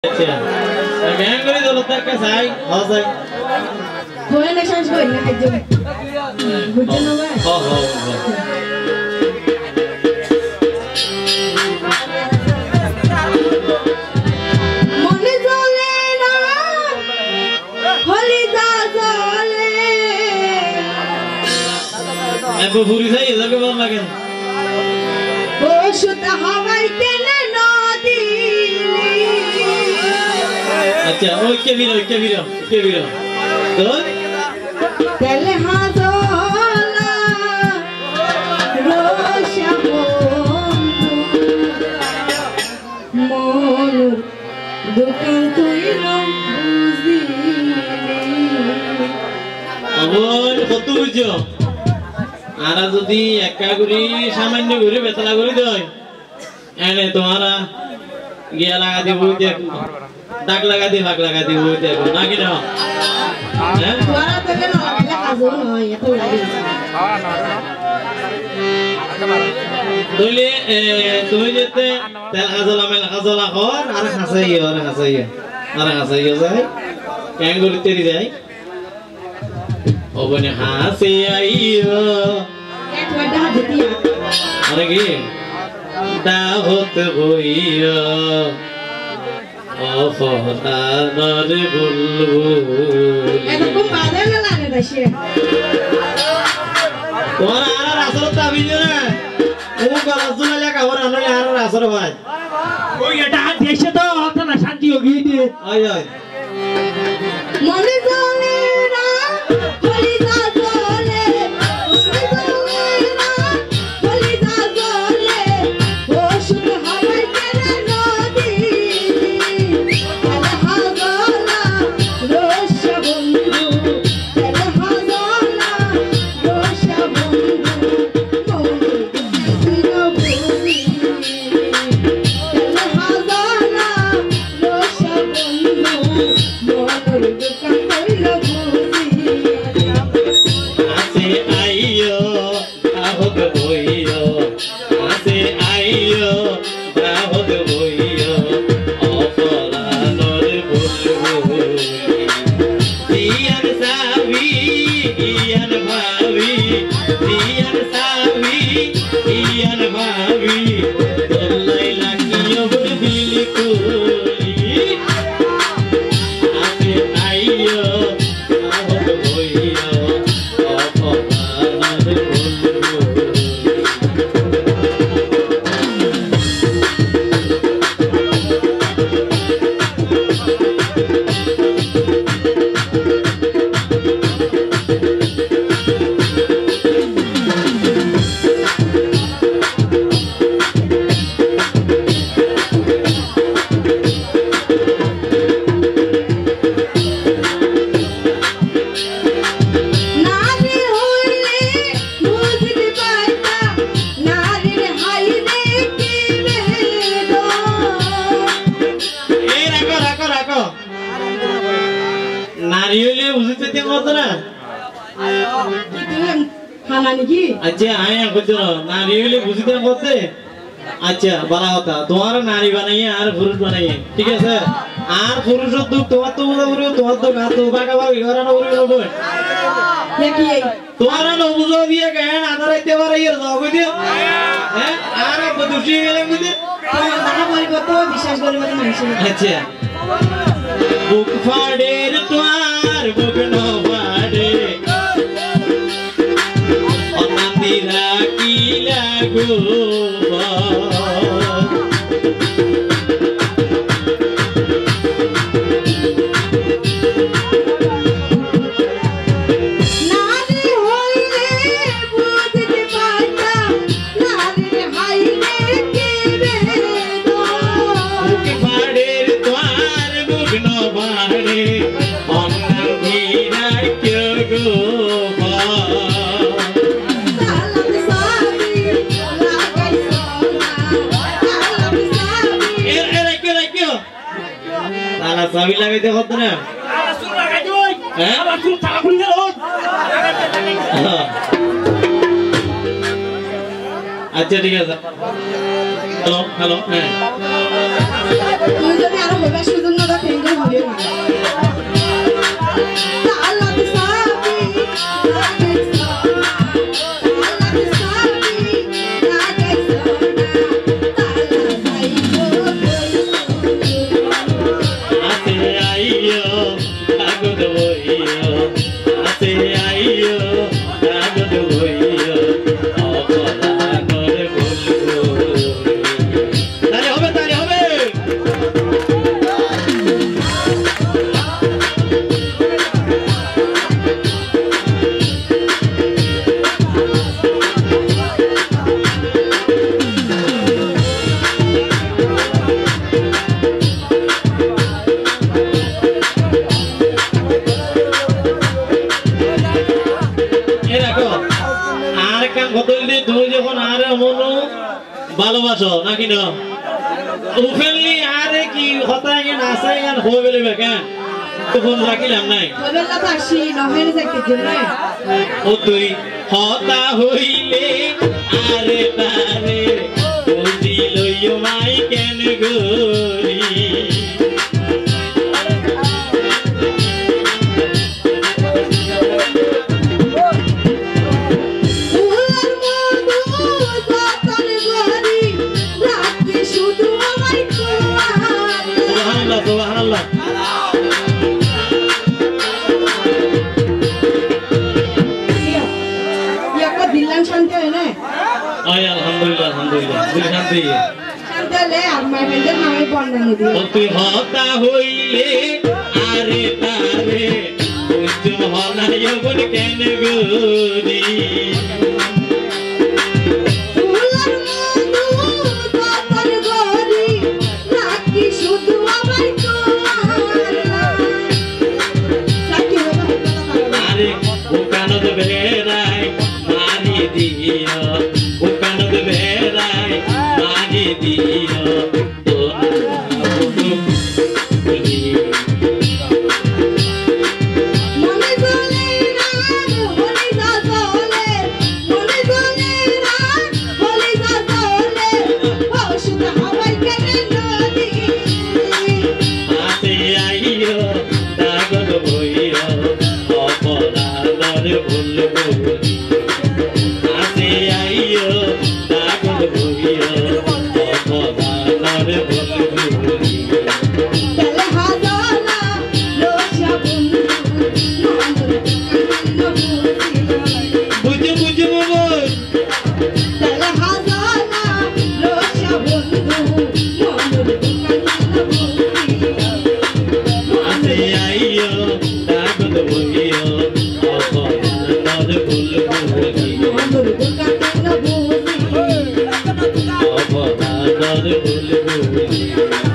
Ganyan ko rin ulit na kasay. Hosay. Wala na chance ko na kadyo. Gudyo na ba? Oo. Mone zole na. Holi da zole. Ebo puri sai idhar ke baat lage. O shuta hawai ke nadi. अच्छा वो क्या वीरो तो Tele hazola rosha monur dukan tuilo buzili अबोन কত বুঝছো আরা যদি একা করে সামান্য করে বেতলা করে দেয় এনে তোমারা গিয়া লাগা দিব দেখো দাগ লাগা দি ভাগ লাগা দি ওই দেখো না কি না হ্যাঁ Suara tele no la hazon no eto lagi দইলে তুমি যেতে তেল খাজলা কর আর হাসাইও যায় কেন করতে যায় ওবনে হাসে আইও et wada hadiya আরে কি দাওত হইও ও ফদানর বুলবুল eto ko padel la lage dashe তোমার আর আসর তাবি না ও গলাজুলা লাগা ওর আনলে আর আসর ভাই ওই এটা দেশে তো হতো না শান্তি হয়ে গিয়ে আয় আয় mone zole na holi da zole holi da zole o shuta hawai ke nadi tele hazola rosha bondhu tele hazola rosha bondhu monur tuilo buzili tele hazola rosha bondhu monur dukan tuilo buzili আসে আইও দাওত হইও আসে আইও দাওত হইও ও ফদানর বুলবুল দিয়ান সাবি ইয়ান ভাবি দলাই লাগিও দিলি কুলি আসে আইও দাওত হইও ও ফদানর বুলবুল নারী হইলে বুঝতে পারতা নারীর হাইরে কি বেদন এই রাখো নারী হইলে বুঝতে পেতে মতো না তুমি খানা নাকি আচ্ছা আয়া করছো নারী হইলে বুঝতে করতে আচ্ছা বলা কথা তোমার নারী বানাইয়ে আর পুরুষ বানাইয়ে ঠিক আছে আর পুরুষের দুঃখ তোমার তো বুঝা পুরো তোমার তো না তো বাঁকা বাকি ঘরে না পুরো নবই নাকি এই তোমার না বুঝো দিয়ে কেন আধার আইতে পারে ইয়ে যাও কই দিও হ্যাঁ আর বদুশি গেলে বুঝে তোমার দানা বলবো তো বিশ্বাস করবে না মানুষ আচ্ছা বুক ফাড়ে রে তোমার বুক নো ফাড়ে অনাদিরা কি লাগো নারী হইলে বুঝতে পারতা নারীর হাইরে কি বেদন বুক ফাড়ে রে তোমার বুক নো ফাড়ে অনাদিরা কি গো সালাম সাবি লাগাই সোনা সালাম সাবি রাখিও তালা চাবি লাগাইতে কত না সুর লাগাই দই হ্যাঁ আবার সুর তালা খুলে গেল अच्छा ठीक है सर हेलो हेलो তুমি যদি আর হবে সুযোগ না দেখে ইনকাম হবে না আল্লাহ সাবি ভালোবাসো নাকি না ওপেনলি আরে কি হতায় না নাসাই গান হয়ে গেলে বেকেন তো ফোন রাখিলাম নাই বলেন না পাশি নহেন যাইতে জন্য ও তুই হতা হইলে আরে তারে বলি লইও মাই কেন গরি সুবহানাল্লাহ ইয়াকো দিলান শান্তি হয় না আয় আলহামদুলিল্লাহ দিল শান্তি শান্তি হলে আর মাই ফ্রেন্ডের নামে বর্ণনা দিই ও তুই হতা হইলে আরে তারে তুই হলাইও বল কেন গরি Thank you.